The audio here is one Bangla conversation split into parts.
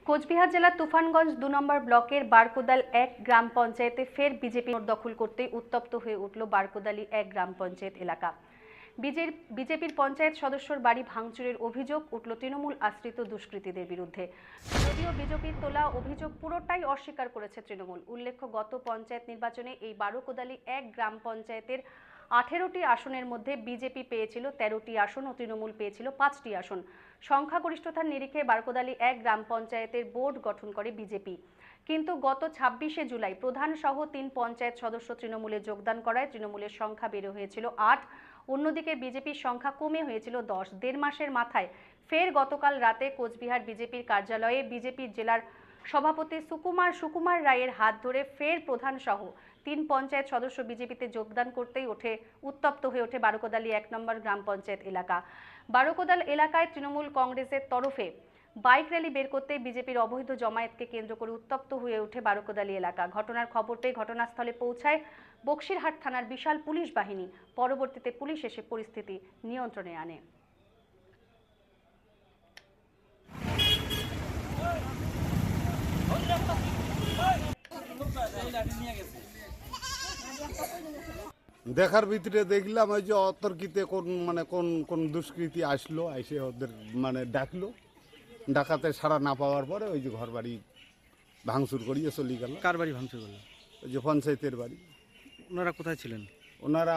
কোচবিহার জেলার তুফানগঞ্জ ২ নম্বর ব্লকের বারকোদাল ১ গ্রাম পঞ্চায়েতে ফের বিজেপি দখল করতেই উত্তপ্ত হয়ে উঠল বারকোদালি ১ গ্রাম পঞ্চায়েত এলাকা। বিজেপির পঞ্চায়েত সদস্যর বাড়ি ভাঙচুরের অভিযোগ উঠল তৃণমূল আশ্রিত দুষ্কৃতীদের বিরুদ্ধে। যদিও বিজেপির তোলা অভিযোগ পুরোটাই অস্বীকার করেছে তৃণমূল। উল্লেখ্য, গত পঞ্চায়েত নির্বাচনে এই বারকোদালি ১ গ্রাম পঞ্চায়েতের ১৮টি আসনের মধ্যে বিজেপি পেয়েছিল ১৩টি আসন ও তৃণমূল পেয়েছিল ৫টি আসন। সংখ্যাগরিষ্ঠতার নিরিখে বারকোদালি ১ গ্রাম পঞ্চায়েতের বোর্ড গঠন করে বিজেপি। কিন্তু গত ২৬শে জুলাই প্রধান সহ ৩ পঞ্চায়েত সদস্য তৃণমূলে যোগদান করায় তৃণমূলের সংখ্যা বেড়ে হয়েছিল ৮। অন্যদিকে বিজেপির সংখ্যা কমে হয়েছিল ১০। দেড় মাসের মাথায় ফের গতকাল রাতে কোচবিহার বিজেপির কার্যালয়ে বিজেপির জেলার সভাপতি সুকুমার রায়ের হাত ধরে ফের প্রধান সহ ৩ পঞ্চায়েত সদস্য বিজেপিতে যোগদান করতেই উত্তপ্ত হয়ে ওঠে বারকোদালি ১ নম্বর গ্রাম পঞ্চায়েত এলাকা। বারকোদাল এলাকায় তৃণমূল কংগ্রেসের তরফে বাইক র্যালি বের করতে বিজেপির অবৈধ জমায়েতকে কেন্দ্র করে উত্তপ্ত হয়ে ওঠে বারকোদালি এলাকা। ঘটনার খবর পেয়ে ঘটনাস্থলে পৌঁছায় বক্সিরহাট থানার বিশাল পুলিশ বাহিনী। পরবর্তীতে পুলিশ এসে পরিস্থিতি নিয়ন্ত্রণে আনে। দেখার ভিতরে দেখলাম ওই যে অতর্কিতে কোন দুষ্কৃতী আসলো, এসে ওদের ডাকলো, ডাকাতে সাড়া না পাওয়ার পরে ওই যে ঘর বাড়ি ভাঙচুর করিয়ে চলে গেল। কার বাড়ি ভাঙচুর করলো? ওই যে পঞ্চায়েতের বাড়ি। ওনারা কোথায় ছিলেন? ওনারা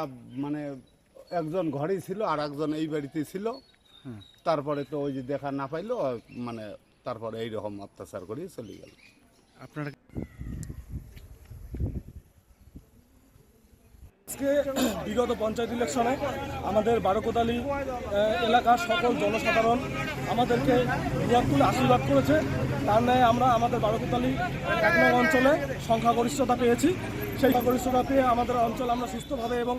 একজন ঘরেই ছিল আর একজন এই বাড়িতে ছিল। তারপরে তো ওই যে দেখা না পাইলো, তারপরে এইরকম অত্যাচার করিয়ে চলে গেল। আপনারা আজকে বিগত পঞ্চায়েত ইলেকশনে আমাদের বারকোদালি এলাকার সকল জনসাধারণ আমাদেরকে দুয়ার তুলে আশীর্বাদ করেছে। তার ন্যায় আমরা আমাদের বারকোদালি ১ নং অঞ্চলে সংখ্যাগরিষ্ঠতা পেয়েছি। সেই সংখ্যাগরিষ্ঠতা পেয়ে আমাদের অঞ্চল আমরা সুস্থভাবে এবং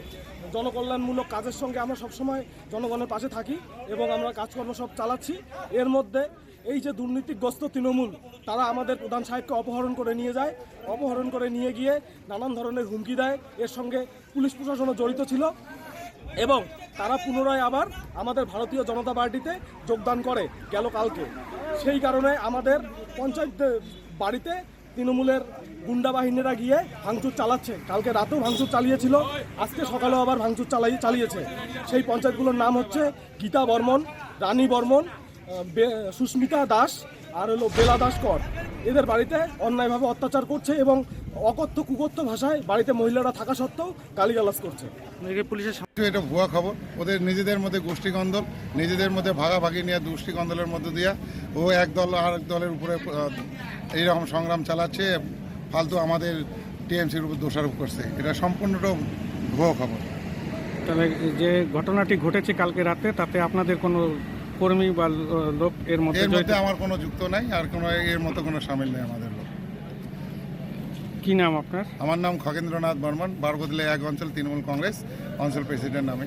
জনকল্যাণমূলক কাজের সঙ্গে আমরা সবসময় জনগণের পাশে থাকি এবং আমরা কাজকর্ম সব চালাচ্ছি। এর মধ্যে এই যে দুর্নীতিগ্রস্ত তৃণমূল, তারা আমাদের প্রধান সাহেবকে অপহরণ করে নিয়ে যায়। অপহরণ করে নিয়ে গিয়ে নানান ধরনের হুমকি দেয়। এর সঙ্গে পুলিশ প্রশাসনও জড়িত ছিল এবং তারা পুনরায় আবার আমাদের ভারতীয় জনতা পার্টিতে যোগদান করে গেল কালকে। সেই কারণে আমাদের পঞ্চায়েত বাড়িতে তৃণমূলের গুন্ডা বাহিনীরা গিয়ে ভাঙচুর চালাচ্ছে। কালকে রাতেও ভাঙচুর চালিয়েছিল, আজকে সকালেও আবার ভাঙচুর চালিয়েছে। সেই পঞ্চায়েতগুলোর নাম হচ্ছে গীতা বর্মন, রানী বর্মন, সুস্মিতা দাস আর হলো বেলা দাস কর। এদের বাড়িতে অন্যায়ভাবে অত্যাচার করছে এবং অকথ্য কুকথ্য ভাষায় বাড়িতে মহিলারা থাকা সত্ত্বেও গালিগালাজ করছে। পুলিশের এটা ভুয়া খবর। ওদের নিজেদের মধ্যে গোষ্ঠীকন্দল, নিজেদের মধ্যে ভাগাভাগি নিয়ে গোষ্ঠীকন্দলের মধ্যে দিয়ে ও এক দল আর এক দলের উপরে এইরকম সংগ্রাম চালাচ্ছে। ফালতু আমাদের টিএমসির উপর দোষারোপ করছে। এটা সম্পূর্ণটা ভুয়া খবর। তাহলে যে ঘটনাটি ঘটেছে কালকে রাতে, তাতে আপনাদের কোনো কর্মী বা লোক এর মধ্যে আমার কোনো যুক্ত নাই, আর কোনো এর মতো কোনো সামিল নেই আমাদের লোক। কি নাম আপনার? আমার নাম খগেন্দ্রনাথ বর্মন, বারকোদালি ১ অঞ্চল তৃণমূল কংগ্রেস অঞ্চল প্রেসিডেন্ট নামে।